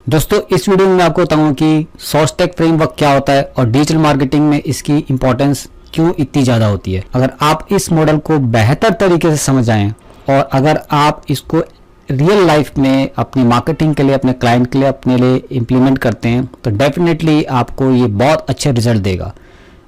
दोस्तों इस वीडियो में मैं आपको बताऊंगा कि सॉसटेक फ्रेमवर्क क्या होता है और डिजिटल मार्केटिंग में इसकी इंपॉर्टेंस क्यों इतनी ज़्यादा होती है। अगर आप इस मॉडल को बेहतर तरीके से समझ आएँ और अगर आप इसको रियल लाइफ में अपनी मार्केटिंग के लिए, अपने क्लाइंट के लिए, अपने लिए इम्प्लीमेंट करते हैं तो डेफिनेटली आपको ये बहुत अच्छे रिजल्ट देगा।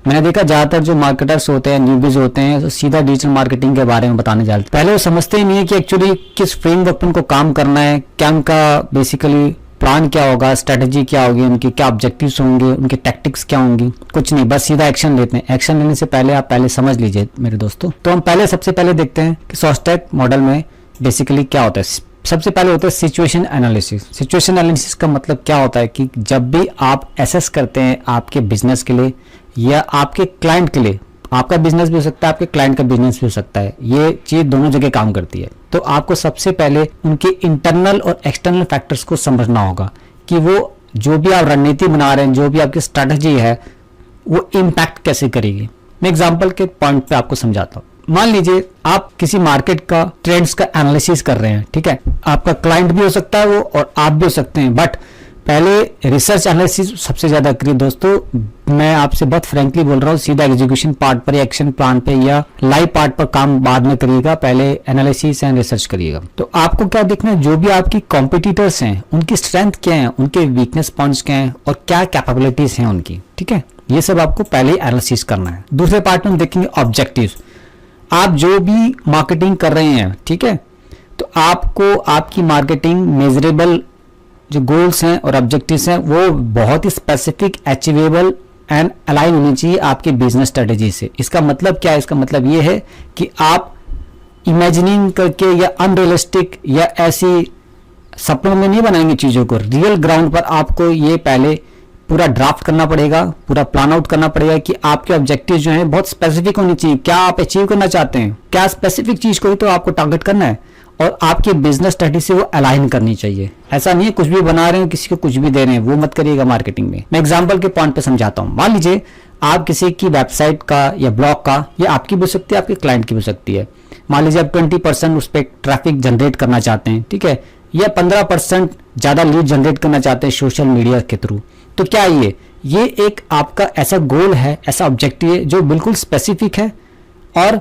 मैंने देखा ज़्यादातर जो मार्केटर्स होते हैं, न्यूबीज होते हैं, तो सीधा डिजिटल मार्केटिंग के बारे में बताने जाते हैं। पहले वो समझते ही नहीं है कि एक्चुअली किस फ्रेमवर्क पर उनको काम करना है, क्या उनका बेसिकली प्लान क्या होगा, स्ट्रेटजी क्या होगी, उनके क्या ऑब्जेक्टिव्स होंगे, उनके टैक्टिक्स क्या होंगी। कुछ नहीं, बस सीधा एक्शन लेते हैं। एक्शन लेने से पहले आप पहले समझ लीजिए मेरे दोस्तों। तो हम सबसे पहले देखते हैं कि सॉसटेक मॉडल में बेसिकली क्या होता है। सबसे पहले होता है सिचुएशन एनालिसिस। सिचुएशन एनालिसिस का मतलब क्या होता है कि जब भी आप एसेस करते हैं आपके बिजनेस के लिए या आपके क्लाइंट के लिए, आपका बिजनेस भी हो सकता है, आपके क्लाइंट का बिजनेस भी हो सकता है, ये चीज दोनों जगह काम करती है। तो आपको सबसे पहले उनके इंटरनल और एक्सटर्नल फैक्टर्स को समझना होगा कि वो जो भी आप रणनीति बना रहे हैं, जो भी आपकी स्ट्रैटेजी है, वो इम्पैक्ट कैसे करेगी। मैं एग्जाम्पल के पॉइंट पे आपको समझाता हूँ। मान लीजिए आप किसी मार्केट का ट्रेंड्स का एनालिसिस कर रहे हैं, ठीक है। आपका क्लाइंट भी हो सकता है वो और आप भी हो सकते हैं, बट पहले रिसर्च एनालिसिस सबसे ज्यादा करिए दोस्तों। मैं आपसे बहुत फ्रेंकली बोल रहा हूँ, सीधा एग्जीक्यूशन पार्ट पर या एक्शन प्लान पे या लाइव पार्ट पर काम बाद में करिएगा, पहले एनालिसिस एंड रिसर्च करिएगा। तो आपको क्या देखना है, जो भी आपकी कॉम्पिटिटर्स हैं उनकी स्ट्रेंथ क्या है, उनके वीकनेस पॉइंट्स क्या है और क्या कैपेबिलिटीज हैं उनकी, ठीक है। ये सब आपको पहले एनालिसिस करना है। दूसरे पार्ट में हम देखेंगे ऑब्जेक्टिव्स। आप जो भी मार्केटिंग कर रहे हैं, ठीक है, तो आपको आपकी मार्केटिंग मेजरेबल जो गोल्स हैं और ऑब्जेक्टिव्स हैं वो बहुत ही स्पेसिफिक, अचीवेबल एंड अलाइन होनी चाहिए आपके बिजनेस स्ट्रेटेजी से। इसका मतलब क्या है? इसका मतलब ये है कि आप इमेजिनिंग करके या अनरियलिस्टिक या ऐसी सपनों में नहीं बनाएंगे चीजों को। रियल ग्राउंड पर आपको ये पहले पूरा ड्राफ्ट करना पड़ेगा, पूरा प्लान आउट करना पड़ेगा कि आपके ऑब्जेक्टिव जो हैं बहुत स्पेसिफिक होने चाहिए। क्या आप अचीव करना चाहते हैं, क्या स्पेसिफिक चीज को ही तो आपको टारगेट करना है और आपके बिजनेस स्ट्रेटजी से वो अलाइन करनी चाहिए। ऐसा नहीं है कुछ भी बना रहे हैं, किसी को कुछ भी दे रहे हैं, वो मत करिएगा मार्केटिंग में। मैं एग्जांपल के पॉइंट पे समझाता हूं। मान लीजिए आप किसी की वेबसाइट का या ब्लॉग का, या आपकी भी हो सकती है, आपके क्लाइंट की भी हो सकती है। मान लीजिए आप 20% उस पर ट्रैफिक जनरेट करना चाहते हैं, ठीक है, या 15% ज्यादा लीड जनरेट करना चाहते हैं सोशल मीडिया के थ्रू। तो क्या ये एक आपका ऐसा गोल है, ऐसा ऑब्जेक्टिव है जो बिल्कुल स्पेसिफिक है और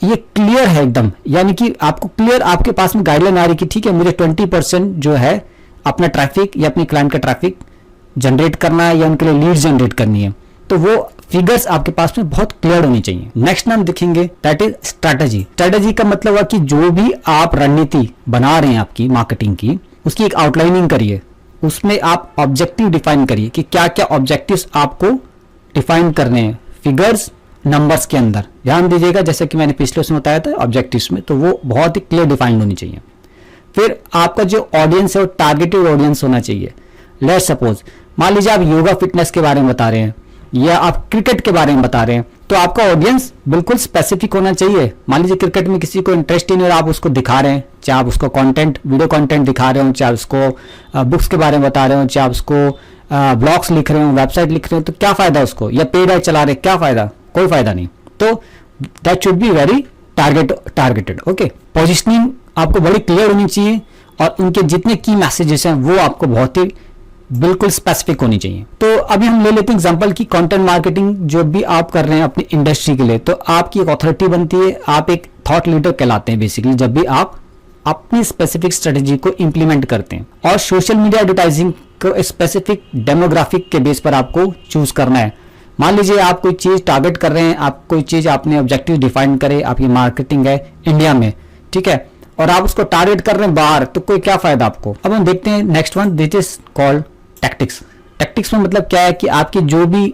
ये क्लियर है एकदम, यानी कि आपको क्लियर आपके पास में गाइडलाइन आ रही कि ठीक है मुझे 20% जो है अपना ट्रैफिक या अपने क्लाइंट का ट्रैफिक जनरेट करना है या उनके लिए लीड जनरेट करनी है। तो वो फिगर्स आपके पास में बहुत क्लियर होनी चाहिए। नेक्स्ट नाम दिखेंगे दैट इज स्ट्रैटेजी। स्ट्रैटेजी का मतलब है कि जो भी आप रणनीति बना रहे हैं आपकी मार्केटिंग की, उसकी एक आउटलाइनिंग करिए, उसमें आप ऑब्जेक्टिव डिफाइन करिए कि क्या क्या ऑब्जेक्टिव्स आपको डिफाइन करने हैं फिगर्स, नंबर्स के अंदर। ध्यान दीजिएगा, जैसे कि मैंने पिछले उसमें बताया था ऑब्जेक्टिव्स में, तो वो बहुत ही क्लियर डिफाइंड होनी चाहिए। फिर आपका जो ऑडियंस है वो टारगेटेड ऑडियंस होना चाहिए। लेट्स सपोज मान लीजिए आप योगा फिटनेस के बारे में बता रहे हैं या आप क्रिकेट के बारे में बता रहे हैं, तो आपका ऑडियंस बिल्कुल स्पेसिफिक होना चाहिए। मान लीजिए क्रिकेट में किसी को इंटरेस्ट ही नहीं और आप उसको दिखा रहे हैं, चाहे आप उसको कंटेंट, वीडियो कंटेंट दिखा रहे हो, चाहे उसको बुक्स के बारे में बता रहे हो, चाहे आप उसको ब्लॉग्स लिख रहे हो, वेबसाइट लिख रहे हो, तो क्या फायदा उसको, या पेड एड चला रहे, क्या फायदा? कोई फायदा नहीं। तो that should be very targeted. Okay, positioning आपको बड़ी क्लियर होनी चाहिए और उनके जितने की मैसेजेस हैं वो आपको बहुत ही बिल्कुल स्पेसिफिक होनी चाहिए। तो अभी हम ले लेते हैं एग्जांपल की कंटेंट मार्केटिंग जो भी आप कर रहे हैं अपनी इंडस्ट्री के लिए, तो आपकी एक अथॉरिटी बनती है, आप एक थॉट लीडर कहलाते हैं बेसिकली जब भी आप अपनी स्पेसिफिक स्ट्रेटेजी को इंप्लीमेंट करते हैं। और सोशल मीडिया एडवर्टाइजिंग को स्पेसिफिक डेमोग्राफिक के बेस पर आपको चूज करना है। मान लीजिए आप कोई चीज टारगेट कर रहे हैं, आप कोई चीज आपने ऑब्जेक्टिव डिफाइन करे, आपकी मार्केटिंग है इंडिया में, ठीक है, और आप उसको टारगेट कर रहे हैं बाहर, तो कोई क्या फायदा आपको। अब हम देखते हैं next one, this is called tactics. Tactics में मतलब क्या है कि आपकी जो भी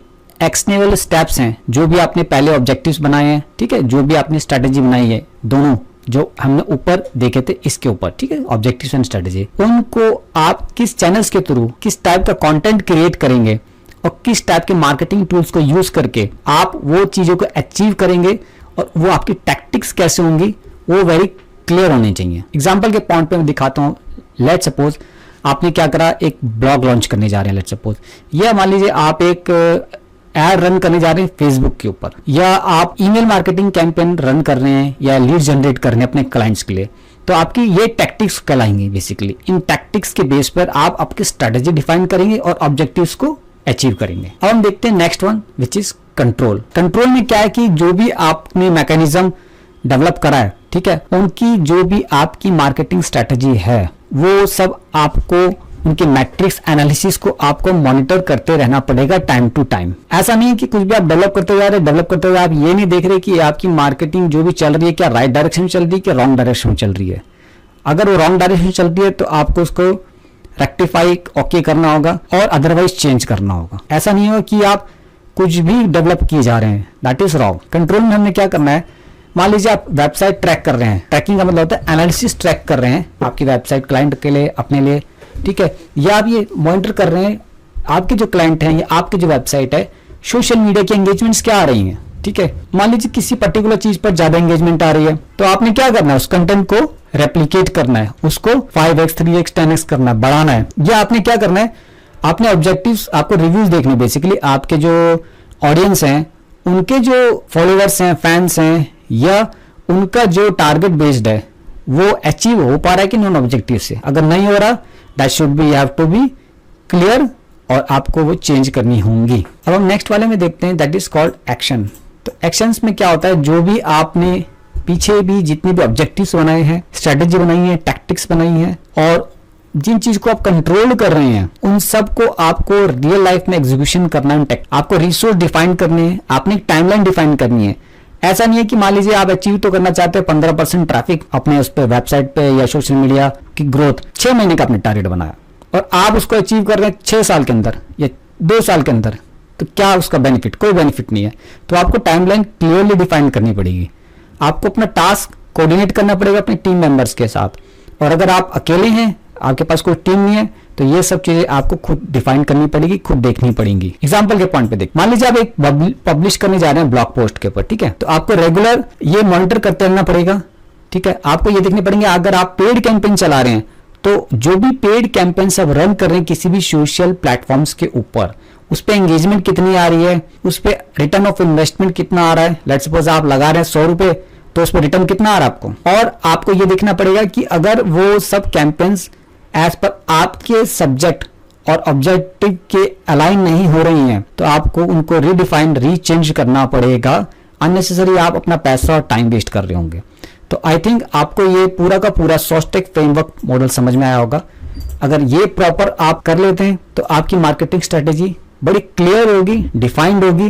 एक्शनेबल स्टेप्स हैं, जो भी आपने पहले ऑब्जेक्टिव्स बनाए हैं, ठीक है, जो भी आपने स्ट्रेटेजी बनाई है, दोनों जो हमने ऊपर देखे थे इसके ऊपर, ठीक है, ऑब्जेक्टिव्स एंड स्ट्रेटेजी, उनको आप किस चैनल्स के थ्रू किस टाइप का कंटेंट क्रिएट करेंगे और किस टाइप के मार्केटिंग टूल्स को यूज करके आप वो चीजों को अचीव करेंगे और वो आपकी टैक्टिक्स कैसे होंगी वो वेरी क्लियर होनी चाहिए। एग्जाम्पल के पॉइंट पे मैं दिखाता हूँ। लेट्स सपोज आपने क्या करा, एक ब्लॉग लॉन्च करने जा रहे हैं, लेट्स सपोज, या मान लीजिए आप एक एड रन करने जा रहे हैं फेसबुक के ऊपर, या आप ईमेल मार्केटिंग कैंपेन रन कर रहे हैं या लीड जनरेट कर रहे हैं अपने क्लाइंट्स के लिए। तो आपकी ये टैक्टिक्स कहलाएंगे बेसिकली। इन टैक्टिक्स के बेस पर आप आपकी स्ट्रेटेजी डिफाइन करेंगे और ऑब्जेक्टिव्स को अचीव करेंगे। अब हम देखते हैं next one which is control. Control में क्या है कि जो भी आपने मैकेनिज्म डेवलप करा है, ठीक है, उनकी जो भी आपकी मार्केटिंग स्ट्रेटेजी है वो सब आपको उनके मैट्रिक्स एनालिसिस को आपको मॉनिटर करते रहना पड़ेगा टाइम टू टाइम। ऐसा नहीं है कि कुछ भी आप डेवलप करते जा रहे डेवलप करते हुए आप ये नहीं देख रहे कि आपकी मार्केटिंग जो भी चल रही है क्या राइट डायरेक्शन में चल रही है क्या रॉन्ग डायरेक्शन में चल रही है। अगर वो रॉन्ग डायरेक्शन में चल रही है तो आपको उसको रेक्टिफाई ओके करना होगा और अदरवाइज चेंज करना होगा। ऐसा नहीं होगा कि आप कुछ भी डेवलप किए जा रहे हैं, दैट इज रॉन्ग। कंट्रोल में हमने क्या करना है, मान लीजिए आप वेबसाइट ट्रैक कर रहे हैं, ट्रैकिंग का मतलब होता है एनालिसिस ट्रैक कर रहे हैं आपकी वेबसाइट क्लाइंट के लिए, अपने लिए, ठीक है, या आप ये मॉनिटर कर रहे हैं आपके जो क्लाइंट हैं या आपकी जो वेबसाइट है सोशल मीडिया की एंगेजमेंट्स क्या आ रही हैं, ठीक है। मान लीजिए किसी पर्टिकुलर चीज पर ज्यादा एंगेजमेंट आ रही है तो आपने क्या करना है, उस कंटेंट को रेप्लिकेट करना है, उसको 5x 3x 10x करना है, बढ़ाना है। या आपने क्या करना है, आपने ऑब्जेक्टिव्स, आपको रिव्यूज देखने, बेसिकली आपके जो ऑडियंस हैं उनके जो फॉलोअर्स हैं, फैंस हैं, या उनका जो टारगेट बेस्ड है वो अचीव हो पा रहा है कि नॉन ऑब्जेक्टिव से। अगर नहीं हो रहा that should be have to be clear और आपको वो चेंज करनी होंगी। अब हम नेक्स्ट वाले में देखते हैं, दैट इज कॉल्ड एक्शन। तो एक्शंस में क्या होता है, जो भी आपने पीछे भी जितने भी ऑब्जेक्टिव्स बनाए हैं, स्ट्रेटेजी बनाई है, टैक्टिक्स बनाई है और जिन चीज को आप कंट्रोल कर रहे हैं उन सब को आपको रियल लाइफ में एग्जीक्यूशन करना है। आपको रिसोर्स डिफाइन करने हैं, आपने एक टाइमलाइन डिफाइन करनी है। ऐसा नहीं है कि मान लीजिए आप अचीव तो करना चाहते हैं 15% ट्रैफिक अपने उस पे वेबसाइट पे या सोशल मीडिया की ग्रोथ, 6 महीने का आपने टारगेट बनाया और आप उसको अचीव कर रहे हैं 6 साल के अंदर या 2 साल के अंदर, तो क्या उसका बेनिफिट? कोई बेनिफिट नहीं है। तो आपको टाइमलाइन क्लियरली डिफाइन करनी पड़ेगी। आपको अपना टास्क कोऑर्डिनेट करना पड़ेगा अपने टीम मेंबर्स के साथ, और अगर आप अकेले हैं, आपके पास कोई टीम नहीं है, तो ये सब चीजें आपको खुद डिफाइन करनी पड़ेगी, खुद देखनी पड़ेंगी। एग्जांपल के पॉइंट पे देख, मान लीजिए आप एक पब्लिश करने जा रहे हैं ब्लॉग पोस्ट के ऊपर, ठीक है, तो आपको रेगुलर ये मॉनिटर करते रहना पड़ेगा, ठीक है। आपको ये देखने पड़ेंगे अगर आप पेड कैंपेन चला रहे हैं तो जो भी पेड कैंपेन सब रन कर रहे हैं किसी भी सोशल प्लेटफॉर्म्स के ऊपर, उस पर एंगेजमेंट कितनी आ रही है, उस पर रिटर्न ऑफ इन्वेस्टमेंट कितना आ रहा है। लेट्स सपोज आप लगा रहे हैं 100 रुपए, तो उस पर रिटर्न कितना आ रहा है आपको। और आपको ये देखना पड़ेगा कि अगर वो सब कैंपेन्स एज पर आपके सब्जेक्ट और ऑब्जेक्टिव के अलाइन नहीं हो रही हैं तो आपको उनको रीडिफाइन, रीचेंज करना पड़ेगा। अननेसेसरी आप अपना पैसा और टाइम वेस्ट कर रहे होंगे। तो आई थिंक आपको ये पूरा का पूरा सॉस्टेक फ्रेमवर्क मॉडल समझ में आया होगा। अगर ये प्रॉपर आप कर लेते हैं तो आपकी मार्केटिंग स्ट्रेटेजी बड़ी क्लियर होगी, डिफाइंड होगी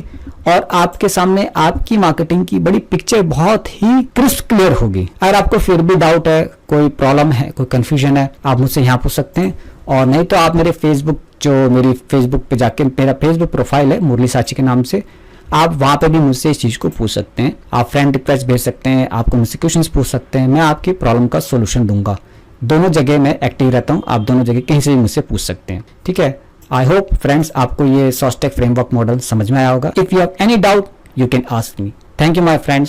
और आपके सामने आपकी मार्केटिंग की बड़ी पिक्चर बहुत ही क्रिस्प क्लियर होगी। अगर आपको फिर भी डाउट है, कोई प्रॉब्लम है, कोई कंफ्यूजन है, आप मुझसे यहाँ पूछ सकते हैं, और नहीं तो आप मेरे मेरी फेसबुक पे जाके, मेरा फेसबुक प्रोफाइल है मुरली साची के नाम से, आप वहां पे भी मुझसे इस चीज को पूछ सकते हैं। आप फ्रेंड रिक्वेस्ट भेज सकते हैं, आपको मुझसे क्वेश्चंस पूछ सकते हैं, मैं आपकी प्रॉब्लम का सोल्यूशन दूंगा। दोनों जगह मैं एक्टिव रहता हूँ, आप दोनों जगह कहीं से भी मुझसे पूछ सकते हैं, ठीक है। आई होप फ्रेंड्स आपको ये सॉस्टेक फ्रेमवर्क मॉडल समझ में आया होगा। If you have any doubt you can ask me. Thank you my friends.